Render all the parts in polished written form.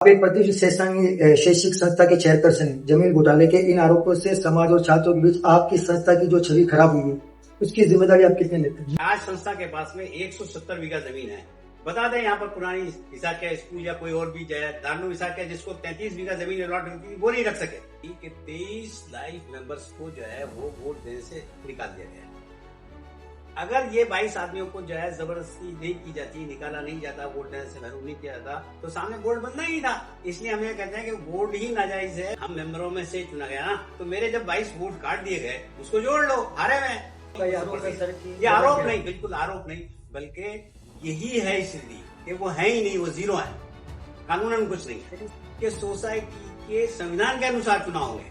आप एक प्रतिष्ठित शैक्षिक संस्था के चेयरपर्सन हैं। जमीन घोटाले के इन आरोपों से समाज और छात्रों के बीच आपकी संस्था की जो छवि खराब हुई है, उसकी जिम्मेदारी आप कितने लेते हैं? आज संस्था के पास में 170 बीघा जमीन है। बता दें यहाँ पर पुरानी हिसाब के स्कूल या कोई और भी दारुल हिसाब के जिसको 33 बीघा जमीन अलॉट हुई थी वो नहीं रख सके कि 23 लाइफ मेंबर्स को जो है वो वोट देने से निकाल दिया गया। अगर ये 22 आदमियों को जो है जबरदस्ती नहीं की जाती, निकाला नहीं जाता, वोट देने से महरूम नहीं किया जाता, तो सामने बोर्ड बनना ही था। इसलिए हम ये कहते हैं कि बोर्ड ही नाजायज है। हम मेंबरों में से चुना गया ना, तो मेरे जब 22 वोट काट दिए गए उसको जोड़ लो, हारे में। ये आरोप नहीं, बिल्कुल आरोप नहीं, बल्कि यही है स्थिति कि वो है ही नहीं, वो जीरो है, कानूनन कुछ नहीं है। कि सोसाइटी के संविधान के अनुसार चुनाव होंगे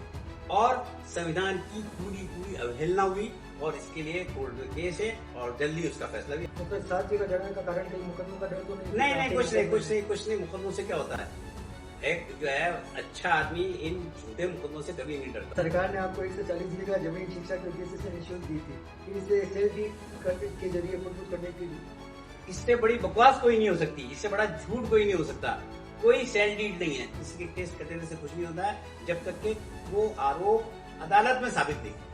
और संविधान की पूरी अवहेलना हुई और इसके लिए कोर्ट में केस है और जल्दी उसका फैसला भी। तो फिर साथ जगह जड़ने का कारण कहीं मुकदमे का डर तो नहीं, कुछ नहीं। मुकदमों से क्या होता है? एक जो है अच्छा आदमी इन झूठे मुकदमों से कभी नहीं डरता। सरकार ने आपको 140 बीघा जमीन शिक्षा के उद्देश्य से निःशुल्क दी थी, इसे सेल्फ के जरिए प्रस्तुत करने के लिए। इससे बड़ी बकवास कोई नहीं हो सकती, इससे बड़ा झूठ कोई नहीं हो सकता। कोई सेल डीड नहीं है, इसके केस करने से कुछ नहीं होता है जब तक कि वो आरोप अदालत में साबित नहीं।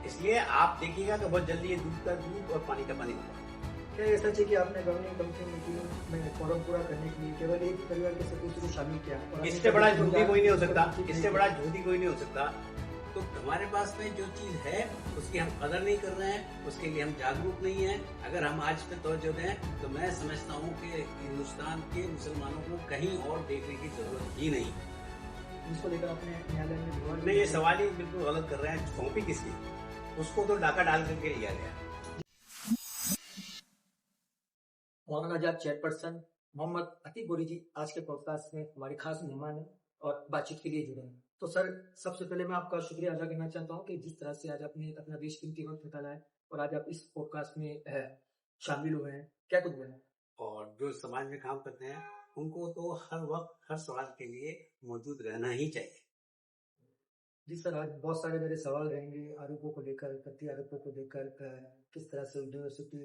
इसलिए आप देखिएगा कि बहुत जल्दी ये दूध का दूध और पानी का पानी होगा। क्या ऐसा है कि आपने गवर्निंग कमेटी मीटिंग में फॉर्म पूरा करने के लिए केवल एक ही परिवार के सदस्य को शामिल किया? इससे बड़ा झूठी कोई नहीं हो सकता, इससे बड़ा झूठी कोई नहीं हो सकता। तो हमारे पास में जो चीज है उसकी हम कदर नहीं कर रहे हैं, उसके लिए हम जागरूक नहीं है। अगर हम आज पे तवज्जो दें तो मैं समझता हूँ कि हिंदुस्तान के मुसलमानों को कहीं और देखने की जरूरत ही नहीं। इसको लेकर अपने न्यायालय में नहीं, ये सवाल ही बिल्कुल गलत कर रहे हैं। सौंपी किसकी? उसको तो डाका डाल करके लिया गया। मौलाना जाब चेयरपर्सन मोहम्मद अतीक गोरी जी आज के पॉडकास्ट में हमारे खास मेहमान हैं और बातचीत के लिए जुड़े हैं। तो सर, सबसे पहले मैं आपका शुक्रिया अदा करना चाहता हूँ कि जिस तरह से आज आपने अपना बेशकीमती वक्त निकाला है और आज आप इस पॉडकास्ट में शामिल हुए हैं। क्या कुछ बोले? और जो समाज में काम करते हैं उनको तो हर वक्त हर सवाल के लिए मौजूद रहना ही चाहिए। जी सर, आज बहुत सारे मेरे सवाल रहेंगे आरोपों को लेकर, कथित आरोपों को लेकर, किस तरह से यूनिवर्सिटी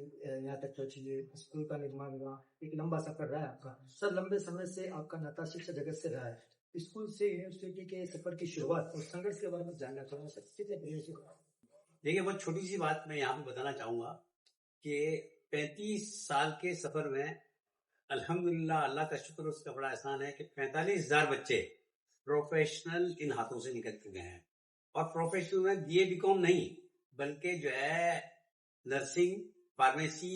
यहाँ तक पहुंची है, स्कूल का निर्माण हुआ, एक लंबा सफर रहा है आपका। सर, लंबे समय से आपका नाता शिक्षा जगत से रहा है। स्कूल से यूनिवर्सिटी के सफर की शुरुआत और संघर्ष के बारे में जानना चाहूंगा सर, कितने प्रयास हुआ? देखिए, बहुत छोटी सी बात मैं यहाँ पे बताना चाहूंगा कि 35 साल के सफर में अल्हम्दुलिल्लाह, अल्लाह का शुक्र, उसका बड़ा एहसान है कि 45,000 बच्चे प्रोफेशनल इन हाथों से निकल चुके हैं। और प्रोफेशनल में बीए बीकॉम नहीं, बल्कि जो है नर्सिंग, फार्मेसी,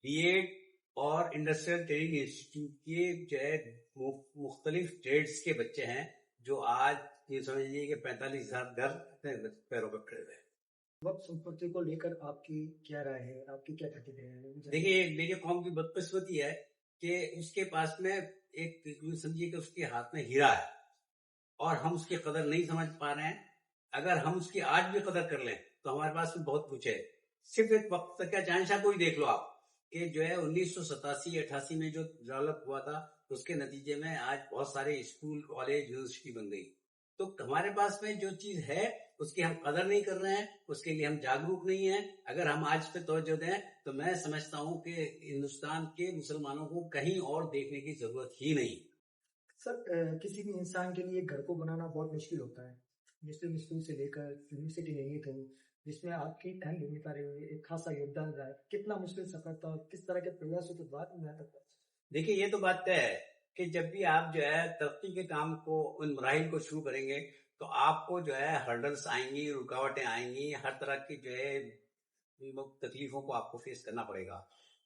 बीएड और इंडस्ट्रियल ट्रेनिंग इंस्टीट्यूट के जो है मुख्तलिफ ट्रेड्स के बच्चे हैं, जो आज ये समझिए कि 45,000 घर अपने पैरों पर खड़े हुए हैं। वक्त संपत्ति को लेकर आपकी क्या राय है, आपकी क्या प्रतिक्रिया है? देखिए, कौम की बदकिस्मती है कि उसके पास में एक समझिए कि उसके हाथ में हीरा है और हम उसकी कदर नहीं समझ पा रहे हैं। अगर हम उसकी आज भी कदर कर लें तो हमारे पास में बहुत कुछ है। सिर्फ एक वक्त तक, क्या चांशा को ही देख लो आप कि जो है 1987-88 में जो डेवलप हुआ था, उसके नतीजे में आज बहुत सारे स्कूल, कॉलेज, यूनिवर्सिटी बन गई। तो हमारे पास में जो चीज है उसकी हम कदर नहीं कर रहे हैं, उसके लिए हम जागरूक नहीं है। अगर हम आज पे तवज्जो दें तो मैं समझता हूँ कि हिंदुस्तान के मुसलमानों को कहीं और देखने की जरूरत ही नहीं। सर, किसी भी इंसान के लिए घर को बनाना बहुत मुश्किल होता है। मुस्लिम स्कूल से लेकर यूनिवर्सिटी नहीं थे, जिसमें आपकी अहम भूमिका रही है, एक खासा योगदान रहा है। कितना मुश्किल सफर था और किस तरह के प्रयासों के बाद में यहाँ तक पहुंचे? देखिए, ये तो बात तय है कि जब भी आप जो है तरक्की के काम को, उन मराहिल को शुरू करेंगे तो आपको जो है हर्डल्स आएंगी, रुकावटें आएंगी, हर तरह की जो है तकलीफों को आपको फेस करना पड़ेगा।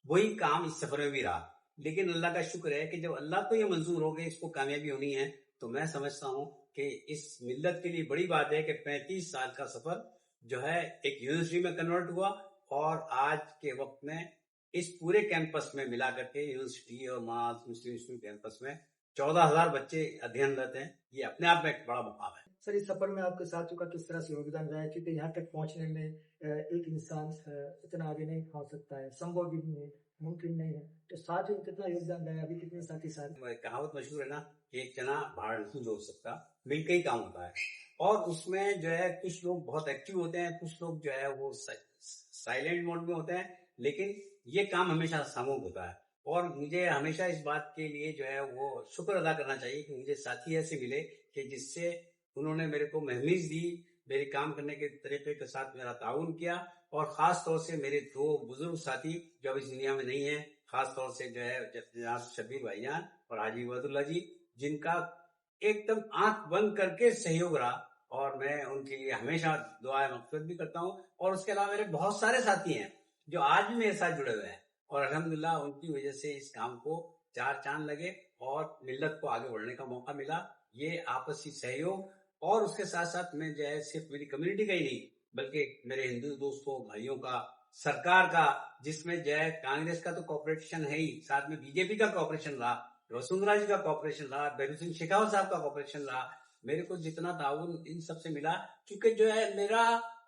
वही काम इस सफर में भी रहा। लेकिन अल्लाह का शुक्र है कि जब अल्लाह को ये मंजूर हो गई, इसको कामयाबी होनी है, तो मैं समझता हूँ कि इस मिल्लत के लिए बड़ी बात है कि 35 साल का सफर जो है एक यूनिवर्सिटी में कन्वर्ट हुआ और आज के वक्त में इस पूरे कैंपस में मिला करके यूनिवर्सिटी और मास मुस्लिम स्कूल कैंपस में 14,000 बच्चे अध्ययनरत हैं। ये अपने आप में एक बड़ा मुकाम है। सर, इस सफर में आपके साथियों का किस तरह से योगदान रहा है? क्योंकि यहाँ तक पहुंचने में एक इंसान इतना आगे नहीं पहुंच सकता है, संभव भी नहीं है, मुमकिन नहीं है। तो साथियों का कितना योगदान रहा है? अभी कितने साथी साथ? कहावत मशहूर है ना, एक जना भाड़ नहीं जोड़ सकता, मिलकर ही काम होता है। और उसमें जो है कुछ लोग बहुत एक्टिव होते हैं, कुछ लोग जो है वो साइलेंट मोड में होते हैं, लेकिन ये काम हमेशा सामूहिक होता है। और मुझे हमेशा इस बात के लिए जो है वो शुक्र अदा करना चाहिए कि मुझे साथी ऐसे मिले कि जिससे उन्होंने मेरे को महमीज दी, मेरे काम करने के तरीके के साथ मेरा ताउन किया। और खास तौर से मेरे दो बुजुर्ग साथी जो अब इस दुनिया में नहीं है, खास तौर से जो है जनाब शब्बीर भाईजान और हाजी वदुल्ला जी, जिनका एकदम आंख बंद करके सहयोग रहा, और मैं उनके लिए हमेशा दुआ मग़फ़िरत भी करता हूँ। और उसके अलावा मेरे बहुत सारे साथी हैं जो आज भी मेरे साथ जुड़े हुए हैं, और अल्हम्दुलिल्लाह उनकी वजह से इस काम को चार चांद लगे और मिल्लत को आगे बढ़ने का मौका मिला। ये आपसी सहयोग, और उसके साथ साथ मैं जो है सिर्फ मेरी कम्युनिटी का ही नहीं, बल्कि मेरे हिंदू दोस्तों भाइयों का, सरकार का, जिसमें जो है कांग्रेस का तो कॉपरेशन है ही, साथ में बीजेपी का कॉपरेशन रहा, वसुंधरा जी का कॉपरेशन रहा, बेरू सिंह शेखावत साहब का कॉपरेशन रहा। मेरे को जितना ताउन इन सबसे मिला, क्योंकि जो है मेरा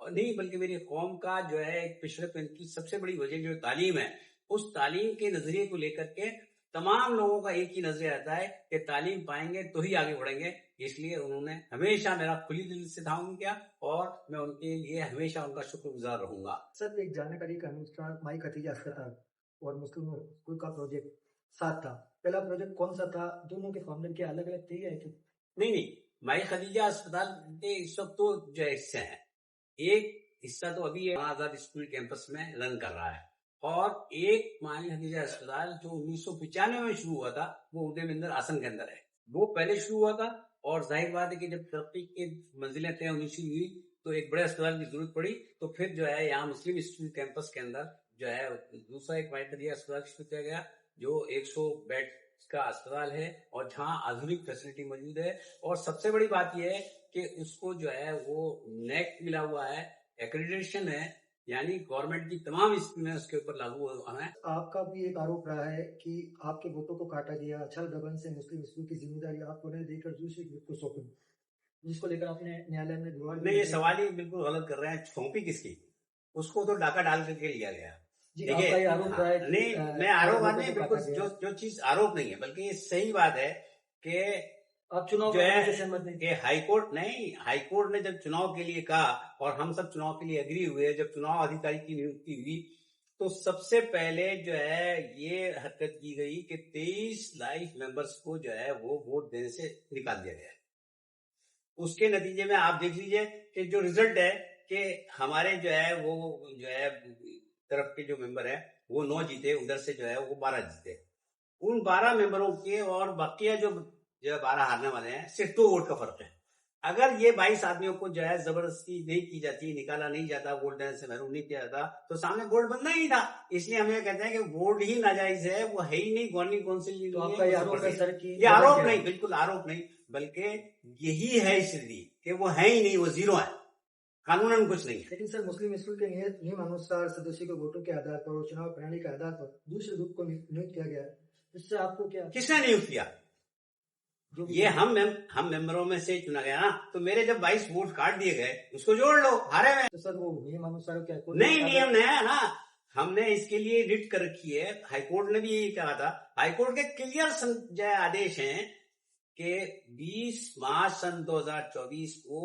नहीं बल्कि मेरी कौम का जो है एक पिछड़ेपन की सबसे बड़ी वजह जो तालीम है, उस तालीम के नजरिए को लेकर के तमाम लोगों का एक ही नजरिया रहता है कि तालीम पाएंगे तो ही आगे बढ़ेंगे। इसलिए उन्होंने हमेशा मेरा खुली दिल से ताउन किया, और मैं उनके लिए हमेशा उनका शुक्रगुजार रहूंगा। सर, एक जानकारी के अनुसार माई खदीजा अस्पताल और मुस्लिम स्कूल का प्रोजेक्ट साथ था। पहला प्रोजेक्ट कौन सा था? दोनों के फाउंडर के अलग अलग थे या कि? नहीं, माई खदीजा अस्पताल के इस वक्त तो जो हिस्से हैं, एक हिस्सा तो अभी आजाद स्कूल कैंपस में रन कर रहा है, और एक माई खदीजा अस्पताल जो 1995 में शुरू हुआ था, वो उदयविंदर आसन के अंदर है। वो पहले शुरू हुआ था, और जाहिर बात है कि जब तरक्की की मंजिलें तय होनी शुरू हुई तो एक बड़े अस्पताल की जरूरत पड़ी, तो फिर जो है यहाँ मुस्लिम स्कूल कैंपस के अंदर जो है दूसरा एक माई खदीजा अस्पताल शुरू किया गया, जो 100 बेड का अस्पताल है, और जहाँ आधुनिक फैसिलिटी मौजूद है। और सबसे बड़ी बात यह है कि उसको जो है वो नेक मिला हुआ है, एक्रेडिटेशन है, यानी गवर्नमेंट की तमाम स्कीमें उसके ऊपर लागू हुआ है। आपका भी एक आरोप रहा है कि आपके वोटों को काटा गया, छल गबन से मुस्लिम स्कूल की जिम्मेदारी आपको नहीं देकर दूसरे ग्रुप को सौंपी, जिसको लेकर आपने न्यायालय में विवाद। नहीं, ये सवाल ही बिल्कुल गलत कर रहे हैं। सौंपी किसकी? उसको तो डाका डाल करके लिया गया। जी, आपका ये आरोप रहा है। नहीं, मैं आरोप नहीं, बिल्कुल जो चीज आरोप नहीं है, बल्कि ये सही बात है कि आप चुनाव जो है सहमत नहीं कि हाईकोर्ट ने जब चुनाव के लिए कहा, और हम सब चुनाव के लिए एग्री हुए, जब चुनाव अधिकारी की नियुक्ति हुई, तो सबसे पहले जो है ये हरकत की गई कि 23 लाइफ मेंबर्स को जो है वो वोट देने से निकाल दिया गया। उसके नतीजे में आप देख लीजिए कि जो रिजल्ट है कि हमारे जो है वो जो है तरफ के जो मेंबर है वो 9 जीते, उधर से जो है वो 12 जीते। उन 12 मेंबरों के और बाकी जो 12 हारने वाले हैं, सिर्फ 2 वोट का फर्क है। अगर ये 22 आदमियों को जो है जबरदस्ती नहीं की जाती, निकाला नहीं जाता, वोट देने से महरूम नहीं किया जाता, तो सामने वोट बनना ही था। इसलिए हम ये कहते हैं कि वोट ही नाजायज है, वो है ही नहीं, गवर्निंग काउंसिल। तो आपका ये आरोप है सर कि ये आरोप नहीं, बिल्कुल आरोप नहीं, बल्कि यही है स्थिति कि वो है ही नहीं, वो जीरो है, कानूनन कुछ नहीं है। लेकिन सर, मुस्लिम स्कूल के नियम अनुसार सदस्यों के वोटों के आधार पर और चुनाव प्रणाली के आधार पर दूसरे ग्रुप को नियुक्त किया गया। इससे आपको क्या? किसने नियुक्त किया? ये हम मेंबरों में से चुना गया ना, तो मेरे जब 22 वोट काट दिए गए, उसको जोड़ लो, हारे में। तो सर वो नियम अनुसार क्या? नहीं, नियम नहीं है ना, हमने इसके लिए रिट कर रखी है। हाईकोर्ट ने भी यही कहा था। हाईकोर्ट के क्लियर आदेश हैं कि 20 मार्च सन 2024 को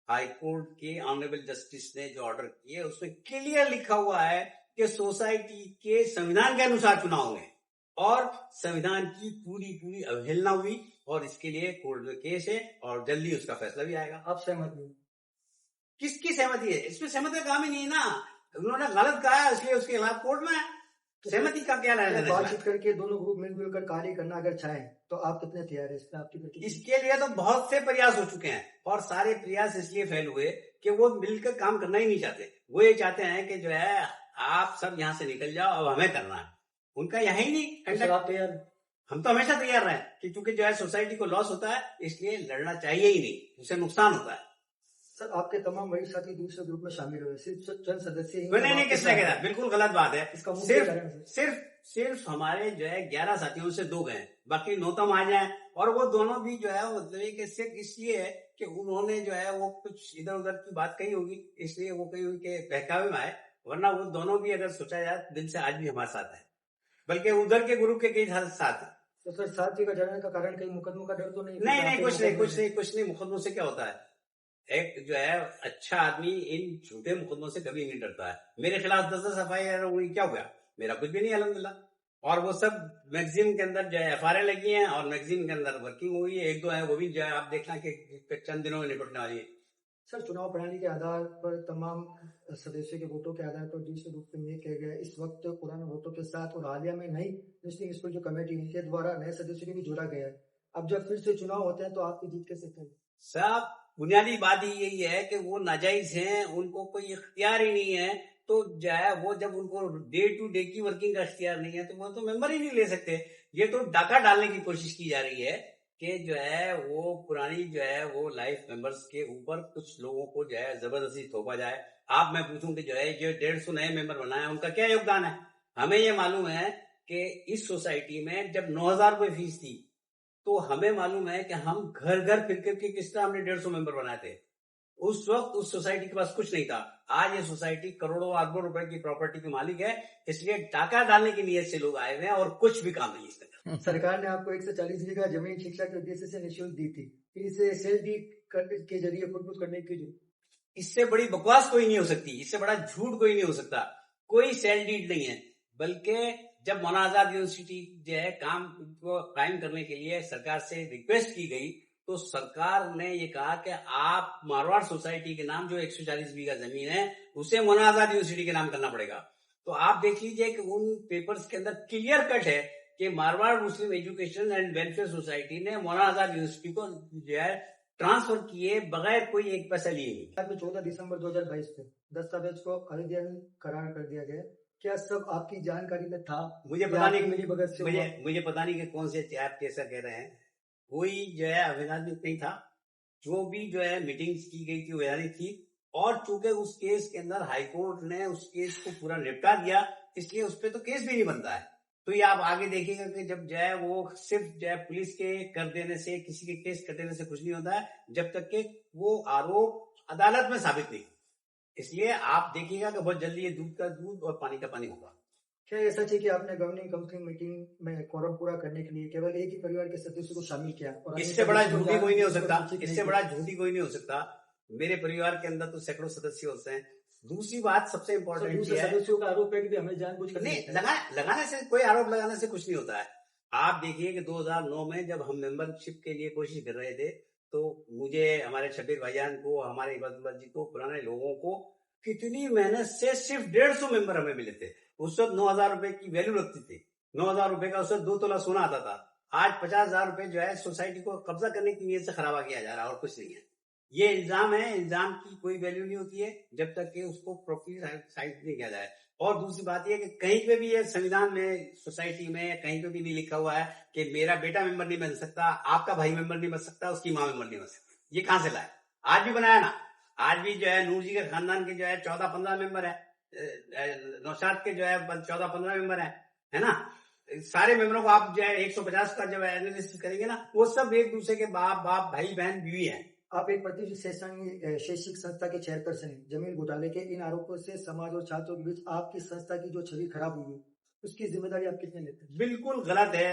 हाईकोर्ट के ऑनरेबल जस्टिस ने जो ऑर्डर किए, उसमें क्लियर लिखा हुआ है कि सोसाइटी के संविधान के अनुसार चुनाव होंगे, और संविधान की पूरी अवहेलना हुई, और इसके लिए कोर्ट में केस है, और जल्दी उसका फैसला भी आएगा। आप सहमत नहीं? किसकी सहमति है? इसमें सहमति का काम ही नहीं है ना, उन्होंने गलत कहा है, इसलिए उसके खिलाफ कोर्ट में सहमति का क्या लेना देना? बातचीत करके दोनों ग्रुप मिलजुल कर कार्य करना अगर चाहें तो आप कितने तैयार है इसमें? आपकी इसके लिए तो बहुत से प्रयास हो चुके हैं, और सारे प्रयास इसलिए फेल हुए कि वो मिलकर काम करना ही नहीं चाहते। वो ये चाहते हैं कि जो है आप सब यहाँ से निकल जाओ, अब हमें करना है। उनका यहाँ ही नहीं। तो आप तैयार? हम तो हमेशा तैयार रहे कि क्योंकि जो है सोसाइटी को लॉस होता है, इसलिए लड़ना चाहिए ही नहीं, उससे नुकसान होता है। सर, आपके तमाम वही साथी दूसरे ग्रुप में शामिल हुए, सिर्फ चंद सदस्य ही? नहीं, किसने कहा? बिल्कुल गलत बात है। इसका सिर्फ हमारे जो है 11 साथियों से 2 गए, बाकी 9 तम आ जाए। और वो दोनों भी जो है मतलब सिर्फ इसलिए है कि उन्होंने जो है वो कुछ इधर उधर की बात कही होगी, इसलिए वो कही हुई के बहकावे में आए, वरना वो दोनों भी अगर सोचा जाए दिल से आज भी हमारे साथ है, बल्कि उधर के ग्रुप के कई साथ है। तो सर, साथी का जाने का कारण कहीं मुकदमों का डर तो नहीं? नहीं, कुछ नहीं। मुकदमों से क्या होता है? एक जो है अच्छा आदमी इन झूठे मुकदमों से कभी नहीं डरता है। मेरे खिलाफ 10 FIR हुई, क्या हो गया? मेरा कुछ भी नहीं, अल्हम्दुलिल्लाह। और वो सब मैगजीन के अंदर जो है एफआरए लगी हैं और मैगजीन के अंदर वर्किंग हुई है। एक दो है वो भी जो है आप देखना कि चंद दिनों में निपटने वाली है। सर, चुनाव प्रणाली के आधार पर तमाम सदस्यों के वोटों के आधार पर दूसरे रूप में ये किया गया, इस वक्त पुराने वोटों के साथ और हालिया में नई मुस्लिम स्कूल जो कमेटी के द्वारा नए सदस्यों को भी जोड़ा गया है। अब जब फिर से चुनाव होते हैं तो आपकी जीत कैसे करें? साहब, बुनियादी बात ही यही है कि वो नाजायज हैं, उनको कोई इख्तियार ही नहीं है। तो जो है वो जब उनको डे टू डे की वर्किंग का इख्तियार नहीं है तो वो तो मेंबर ही नहीं ले सकते। ये तो डाका डालने की कोशिश की जा रही है कि जो है वो पुरानी जो है वो लाइफ मेंबर्स के ऊपर कुछ लोगों को जो है जबरदस्ती थोपा जाए। आप मैं पूछूं कि जो है जो 150 नए मेंबर बनाए उनका क्या योगदान है? हमें ये मालूम है कि इस सोसाइटी में जब 9,000 रुपए फीस थी तो हमें मालूम है कि हम घर घर फिर के किस तरह हमने 150 मेंबर बनाए थे। उस वक्त उस सोसाइटी के पास कुछ नहीं था। आज ये सोसाइटी करोड़ों अरबों रुपए की प्रॉपर्टी के मालिक है, इसलिए डाका डालने की नीयत से लोग आए हुए हैं और कुछ भी काम नहीं इसका। सरकार ने आपको 140 बीघा जमीन शिक्षा के उद्देश्य से निःशुल्क दी थी, फिर इसे सेल डीड के जरिए खुदबुद करने की जो इससे बड़ी बकवास कोई नहीं हो सकती, इससे बड़ा झूठ कोई नहीं हो सकता। कोई सेल डीड नहीं है, बल्कि जब मौलाना आजाद यूनिवर्सिटी जो है काम को कायम करने के लिए सरकार से रिक्वेस्ट की गई तो सरकार ने ये कहा कि आप मारवाड़ सोसाइटी के नाम जो 140 बीघा जमीन है उसे मौलाना आजाद यूनिवर्सिटी के नाम करना पड़ेगा। तो आप देख लीजिए कि उन पेपर्स के अंदर क्लियर कट है कि मारवाड़ मुस्लिम एजुकेशन एंड वेलफेयर सोसाइटी ने मौलाना आजाद यूनिवर्सिटी को जो है ट्रांसफर किए बगैर कोई एक पैसा लिए नहीं। 14 दिसंबर 2022 को दस्तावेज को अवैध करार कर दिया गया। क्या सब आपकी जानकारी में था? मुझे पता नहीं, मेरी बगल से मुझे पता नहीं कि कौन से आप कैसा कह रहे हैं। कोई जो है अवैधानिक नहीं था। जो भी जो है मीटिंग्स की गई थी वैधानिक थी और चूंकि उस केस के अंदर हाईकोर्ट ने उस केस को पूरा निपटा दिया इसलिए उस पर तो केस भी नहीं बनता है। तो ये आप आगे देखिएगा कि जब जो है वो सिर्फ जो है पुलिस के कर देने से, किसी के केस कर देने से कुछ नहीं होता है जब तक कि वो आरोप अदालत में साबित नहीं। इसलिए आप देखिएगा कि बहुत जल्दी ये दूध का दूध और पानी का पानी होगा। क्या ये सच है कि आपने गवर्निंग काउंसिल मीटिंग में कोरम पूरा करने के लिए केवल एक ही परिवार के सदस्यों को शामिल किया? और इससे बड़ा झूठी कोई नहीं हो सकता, इससे बड़ा झूठी कोई नहीं हो सकता। मेरे परिवार के अंदर तो सैकड़ों सदस्य होते हैं। दूसरी बात सबसे इम्पोर्टेंट है, सदस्यों का आरोप है कि हमें जानबूझ कर नहीं लगाने से, कोई आरोप लगाने से कुछ नहीं होता है। आप देखिए कि 2009 में जब हम मेंबरशिप के लिए कोशिश कर रहे थे तो मुझे, हमारे शबीर भाईजान को, हमारे इबादुल्लाह जी को, पुराने लोगों को कितनी मेहनत से सिर्फ 150 मेंबर हमें मिले थे। उस वक्त 9,000 रुपए की वैल्यू लगती थी। 9,000 रुपए का उस वक्त 2 तोला सोना आता था। आज 50,000 रुपए जो है सोसाइटी को कब्जा करने की नीयत से खराबा किया जा रहा है और कुछ नहीं है। ये इल्जाम है, इल्जाम की कोई वैल्यू नहीं होती है जब तक कि उसको प्रॉपरली साइड नहीं किया जाए। और दूसरी बात यह कि कहीं पे भी ये संविधान में, सोसाइटी में कहीं पे भी नहीं लिखा हुआ है कि मेरा बेटा मेंबर नहीं बन सकता, आपका भाई मेंबर नहीं बन सकता, उसकी माँ मेंबर नहीं बन सकती। ये कहां से लाए? आज भी बनाया ना, आज भी जो है नूर जी के खानदान के जो है 14-15 मेंबर है, नौशाद के जो है 14-15 मेंबर है ना। सारे मेंबरों को आप जो है 150 का जब एनालिसिस करेंगे ना, वो सब एक दूसरे के बाप भाई बहन बीवी है। आप एक प्रतिष्ठित शैक्षिक संस्था के चेयरपर्सन हैं। जमीन घोटाले के इन आरोपों से समाज और छात्रों के बीच आपकी संस्था की जो छवि खराब हुई, उसकी जिम्मेदारी आप कितने लेते हैं? बिल्कुल गलत है।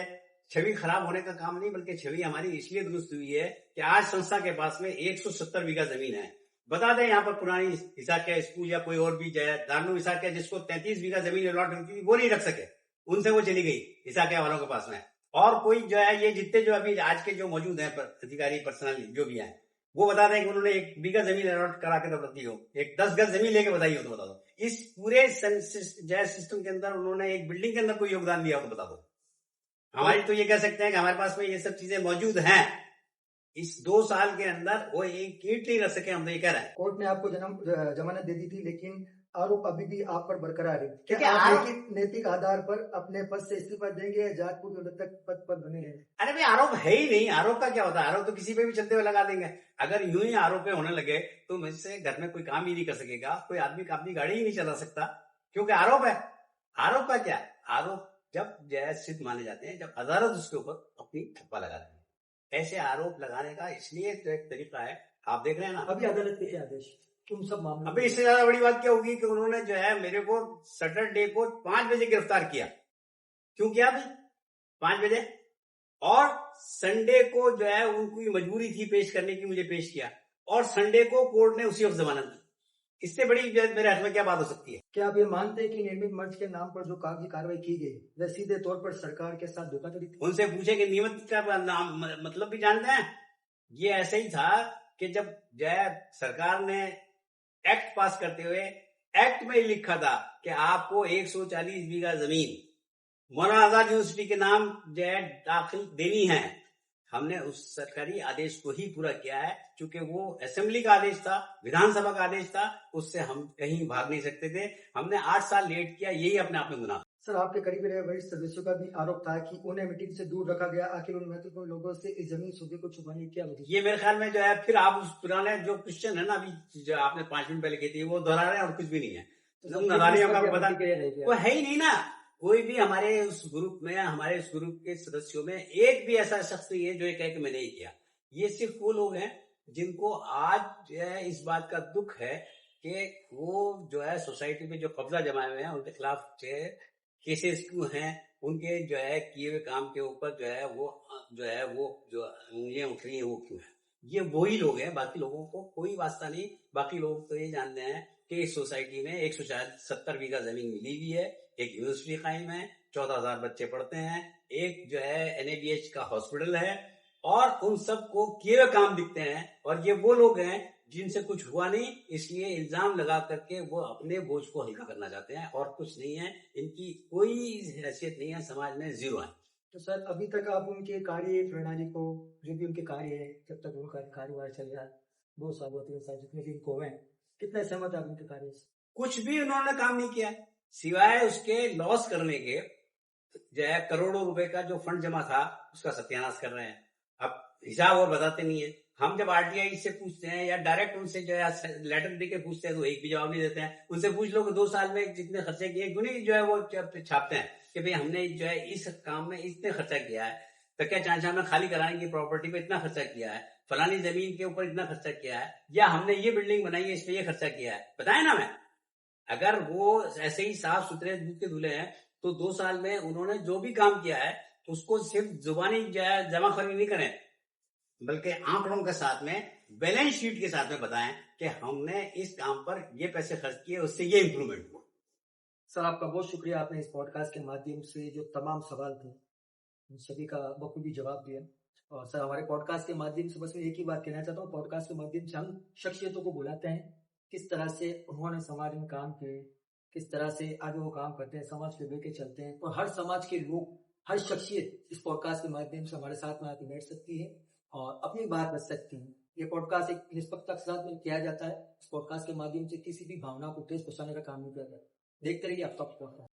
छवि खराब होने का काम नहीं, बल्कि छवि हमारी इसलिए दुरुस्त हुई है कि आज संस्था के पास में 170 बीघा जमीन है। बता दें यहाँ पर पुरानी हिसाब के स्कूल या कोई और भी जो है दारुल हिसाब के जिसको 33 बीघा जमीन अलॉट हुई थी वो नहीं रख सके, उनसे वो चली गई हिसाब के वालों के पास में। और कोई जो है ये जितने जो अभी आज के जो मौजूद हैं अधिकारी पर्सनल जो भी हैं वो बता दें कि उन्होंने 1 बीघा जमीन अलॉट करा के तो बताती हो, एक 10 गज जमीन लेके बताइए तो बता दो। इस पूरे सिस्टम के अंदर उन्होंने एक बिल्डिंग के अंदर कोई योगदान दिया हो तो बता दो। हमारी तो ये कह सकते हैं कि हमारे पास में ये सब चीजें मौजूद हैं। इस 2 साल के अंदर वो एक ईंट नहीं रख सके, हम तो ये कह रहे हैं। कोर्ट ने आपको जमानत दे दी थी, लेकिन आरोप अभी भी आप पर बरकरार है। क्या आप नैतिक आधार पर अपने पद से इस्तीफा देंगे या जाजपुर तक पद पर बने रहेंगे? अरे भाई, आरोप है ही नहीं। आरोप का क्या होता है? आरोप तो किसी पे भी चलते हुए लगा देंगे। अगर यूं ही आरोप होने लगे तो मुझसे घर में कोई काम ही नहीं कर सकेगा, कोई आदमी अपनी गाड़ी ही नहीं चला सकता, क्योंकि आरोप है। आरोप का क्या? आरोप जब जय सिद्ध माने जाते हैं, जब अदालत उसके ऊपर अपनी ठप्पा लगाती है। ऐसे आरोप लगाने का इसलिए तो एक तरीका है, आप देख रहे हैं ना अभी अदालत के क्या आदेश तुम सब मामले। अभी इससे ज्यादा बड़ी बात क्या होगी कि उन्होंने जो है मेरे को सैटरडे को 5 बजे गिरफ्तार किया। क्यों किया भाई 5 बजे? और संडे को जो है उनकी मजबूरी थी पेश करने की, मुझे पेश किया और संडे को कोर्ट ने उसी वक्त जमानत दी। इससे बड़ी मेरे हाथ में क्या बात हो सकती है? क्या आप ये मानते हैं कि निर्मित मंच के नाम पर जो कागजी कार्रवाई की गई वह सीधे तौर पर सरकार के साथ धोखाधड़ी थी? उनसे पूछे कि नियमित का नाम मतलब भी जानते हैं? ये ऐसे ही था कि जब जो है सरकार ने एक्ट पास करते हुए एक्ट में लिखा था कि आपको 140 बीघा जमीन मौलाना आजाद यूनिवर्सिटी के नाम जो है दाखिल देनी है। हमने उस सरकारी आदेश को ही पूरा किया है, क्योंकि वो असेंबली का आदेश था, विधानसभा का आदेश था, उससे हम कहीं भाग नहीं सकते थे। हमने 8 साल लेट किया, यही अपने आप में गुनाह। सर, आपके करीब रहे वरिष्ठ सदस्यों का भी आरोप था कि उन्हें मीटिंग से दूर रखा गया। आखिर उन महत्वपूर्ण लोगों से इस जमीन सौदे को छुपाने की क्या वजह? ये मेरे ख्याल में जो है फिर आप उस पुराने जो क्वेश्चन है ना, अभी जो आपने 5 मिनट पहले की थी, वो दोहरा रहे हैं और कुछ भी नहीं है। तो नादानियों का पता वो वो है ही नहीं ना। कोई भी हमारे उस ग्रुप में, हमारे उस ग्रुप के सदस्यों में एक भी ऐसा शख्स नहीं है जो ये कहे कि मैंने ही किया। ये सिर्फ वो लोग हैं जिनको आज जो है इस बात का दुख है कि वो जो है सोसाइटी में जो कब्जा जमाए हुए हैं उनके खिलाफ जो है केसेस क्यों हैं, उनके जो है किए हुए काम के ऊपर जो है वो जो उंगलियां उठ रही है वो क्यों है। ये वही लोग हैं, बाकी लोगों को कोई वास्ता नहीं। बाकी लोग तो ये जानते हैं कि इस सोसाइटी में 170 बीघा जमीन मिली हुई है, एक यूनिवर्सिटी कायम है, 14,000 बच्चे पढ़ते हैं, एक जो है NABH का हॉस्पिटल है, और उन सबको किए हुए काम दिखते हैं। और ये वो लोग हैं जिनसे कुछ हुआ नहीं, इसलिए इल्जाम लगा करके वो अपने बोझ को हल्का करना चाहते हैं, और कुछ नहीं है। इनकी कोई हैसियत नहीं है, समाज में जीरो है। तो सर, अभी तक आप उनके कार्य प्रणाली को, जो भी उनके कार्य है, जब तक उनका कार्यभार चल रहा है, 2 साल 3 साल जितने भी इनको हुए, कितने सहमत आप उनके कार्य से? कुछ भी उन्होंने काम नहीं किया सिवाय उसके लॉस करने के। जो है करोड़ों रुपए का जो फंड जमा था उसका सत्यानाश कर रहे हैं। अब हिसाब और बताते नहीं है। हम जब RTI से पूछते हैं या डायरेक्ट उनसे जो है लेटर देके पूछते हैं तो एक भी जवाब नहीं देते हैं। उनसे पूछ लो कि 2 साल में जितने खर्चे किए, गुनी जो है वो छापते हैं कि भाई हमने जो है इस काम में इतने खर्चा किया है, तकिया चांचा में खाली कराने की प्रॉपर्टी पे इतना खर्चा किया है, फलानी जमीन के ऊपर इतना खर्चा किया है, या हमने ये बिल्डिंग बनाई है इस पे ये खर्चा किया है। बताए ना। मैं अगर वो ऐसे ही साफ सुथरे दूध के धुले हैं तो 2 साल में उन्होंने जो भी काम किया है उसको सिर्फ जुबानी जमाखोरी नहीं करें, बल्कि आंकड़ों के साथ में, बैलेंस शीट के साथ में बताएं कि हमने इस काम पर ये पैसे खर्च किए, उससे ये इंप्रूवमेंट हुआ। सर, आपका बहुत शुक्रिया। आपने इस पॉडकास्ट के माध्यम से जो तमाम सवाल थे उन सभी का बखूबी जवाब दिया। और सर, हमारे पॉडकास्ट के माध्यम से बस मैं एक ही बात कहना चाहता हूँ, पॉडकास्ट के माध्यम से हम शख्सियतों को बुलाते हैं, किस तरह से उन्होंने समाज में काम किए, किस तरह से आगे वो काम करते हैं, समाज को लेके चलते हैं। और हर समाज के लोग, हर शख्सियत इस पॉडकास्ट के माध्यम से हमारे साथ में आकर बैठ सकती है और अपनी बात रख सकती है। ये पॉडकास्ट एक निष्पक्षता के साथ में किया जाता है। इस पॉडकास्ट के माध्यम से किसी भी भावना को ठेस पहुंचाने का काम नहीं किया जाता। देखते रहिए आपका पॉडकास्ट।